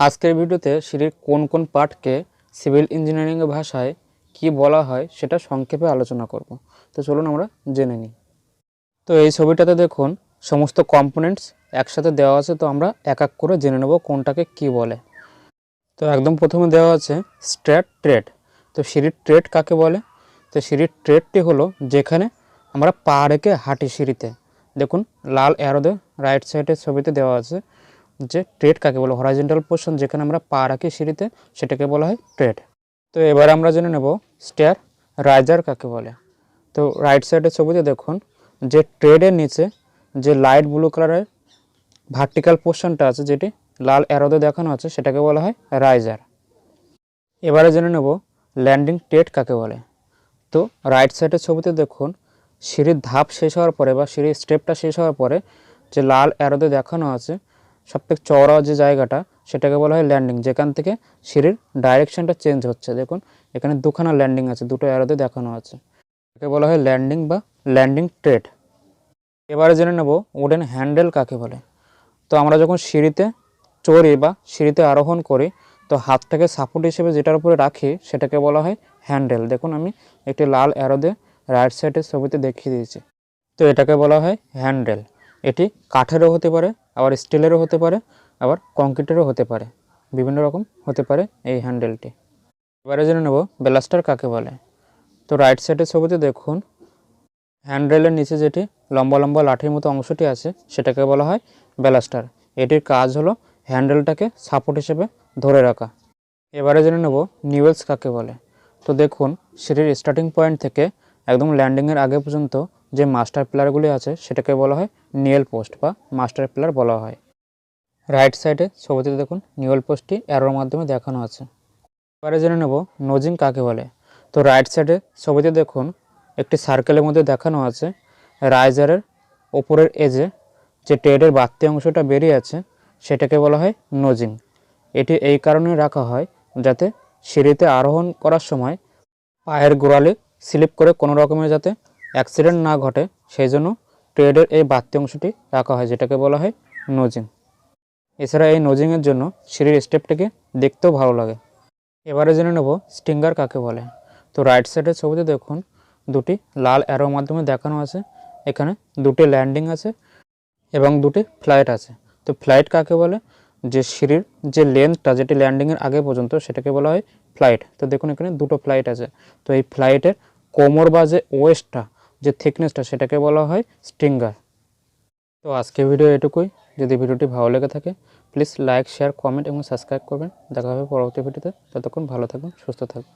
আজকের ভিডিওতে সিঁড়ির কোন কোন পার্টকে সিভিল ইঞ্জিনিয়ারিংয়ের ভাষায় কি বলা হয় সেটা সংক্ষেপে আলোচনা করব। তো চলুন আমরা জেনে নিই। তো এই ছবিটাতে দেখুন সমস্ত কম্পোনেন্টস একসাথে দেওয়া আছে, তো আমরা এক এক করে জেনে নেব কোনটাকে কি বলে। তো একদম প্রথমে দেওয়া আছে স্ট্রেট ট্রেড। তো সিঁড়ির ট্রেড কাকে বলে? তো সিঁড়ির ট্রেডটি হলো যেখানে আমরা পা রেখে হাঁটি সিঁড়িতে। দেখুন লাল অ্যারোতে রাইট সাইডের ছবিতে দেওয়া আছে যে ট্রেড কাকে বলে। হরাইজন্টাল পোর্শন যেখানে আমরা পা রাখি সিঁড়িতে সেটাকে বলা হয় ট্রেড। তো এবার আমরা জেনে নেব স্টেয়ার রাইজার কাকে বলে। তো রাইট সাইডের ছবিতে দেখুন যে ট্রেডের নিচে যে লাইট ব্লু কালারের ভার্টিক্যাল পোর্শনটা আছে যেটি লাল অ্যারোতে দেখানো আছে সেটাকে বলা হয় রাইজার। এবারে জেনে নেব ল্যান্ডিং ট্রেড কাকে বলে। তো রাইট সাইডের ছবিতে দেখুন সিঁড়ির ধাপ শেষ হওয়ার পরে বা সিঁড়ির স্টেপটা শেষ হওয়ার পরে যে লাল অ্যারোতে দেখানো আছে সবথেকে চওড়া যে জায়গাটা সেটাকে বলা হয় ল্যান্ডিং, যেখান থেকে সিঁড়ির ডাইরেকশনটা চেঞ্জ হচ্ছে। দেখুন এখানে দুখানা ল্যান্ডিং আছে, দুটো অ্যারোতে দেখানো আছে, এটাকে বলা হয় ল্যান্ডিং বা ল্যান্ডিং ট্রেড। এবারে জেনে নেব উডেন হ্যান্ডেল কাকে বলে। তো আমরা যখন সিঁড়িতে চড়ি বা সিঁড়িতে আরোহণ করি তো হাতটাকে সাপোর্ট হিসেবে যেটার উপরে রাখি সেটাকে বলা হয় হ্যান্ডেল। দেখুন আমি একটি লাল অ্যারো দিয়ে রাইট সাইডের ছবিতে দেখিয়ে দিয়েছি। তো এটাকে বলা হয় হ্যান্ডেল। এটি কাঠেরও হতে পারে, আবার স্টিলেরও হতে পারে, আবার কংক্রিটেরও হতে পারে, বিভিন্ন রকম হতে পারে এই হ্যান্ডেলটি। এবারে জেনে নেব ব্যালাস্টার কাকে বলে। তো রাইট সাইডের ছবিতে দেখুন হ্যান্ডেলের নিচে যেটি লম্বা লম্বা লাঠির মতো অংশটি আছে সেটাকে বলা হয় ব্যালাস্টার। এটির কাজ হলো হ্যান্ডেলটাকে সাপোর্ট হিসেবে ধরে রাখা। এবারে জেনে নেব নিউয়েলস কাকে বলে। তো দেখুন সিঁড়ির স্টার্টিং পয়েন্ট থেকে একদম ল্যান্ডিংয়ের আগে পর্যন্ত যে মাস্টার পিলারগুলি আছে সেটাকে বলা হয় নিউয়েল পোস্ট বা মাস্টার পিলার বলা হয়। রাইট সাইডে ছবিতে দেখুন নিউয়েল পোস্টটি অ্যারোর মাধ্যমে দেখানো আছে। এবারে জেনে নেব নোজিং কাকে বলে। তো রাইট সাইডে ছবিতে দেখুন একটি সার্কেলের মধ্যে দেখানো আছে রাইজারের ওপরের এজে যে ট্রেডের বাড়তি অংশটা বেরিয়ে আছে সেটাকে বলা হয় নোজিং। এটি এই কারণে রাখা হয় যাতে সিঁড়িতে আরোহণ করার সময় পায়ের গোড়ালি স্লিপ করে কোনো রকমের যাতে অ্যাক্সিডেন্ট না ঘটে, সেই জন্য ট্রেডের এই বাড়তি অংশটি রাখা হয় যেটাকে বলা হয় নোজিং। এছাড়া এই নোজিংয়ের জন্য সিঁড়ির স্টেপটিকে দেখতেও ভালো লাগে। এবারে জেনে নেব স্টিঙ্গার কাকে বলে। তো রাইট সাইডের ছবিতে দেখুন দুটি লাল অ্যারোর মাধ্যমে দেখানো আছে, এখানে দুটি ল্যান্ডিং আছে এবং দুটি ফ্লাইট আছে। তো ফ্লাইট কাকে বলে? যে সিঁড়ির যে লেন্থটা যেটি ল্যান্ডিংয়ের আগে পর্যন্ত সেটাকে বলা হয় ফ্লাইট। তো দেখুন এখানে দুটো ফ্লাইট আছে, তো এই ফ্লাইটের কোমর বা যে ওয়েস্টটা যে থিকনেসটা সেটাকে বলা হয় স্টিঙ্গার। তো আজকের ভিডিও এটুকুই। যদি ভিডিওটি ভালো লেগে থাকে প্লিজ লাইক, শেয়ার, কমেন্ট এবং সাবস্ক্রাইব করবেন। দেখা হবে পরবর্তী ভিডিওতে। ততক্ষণ ভালো থাকুন, সুস্থ থাকুন।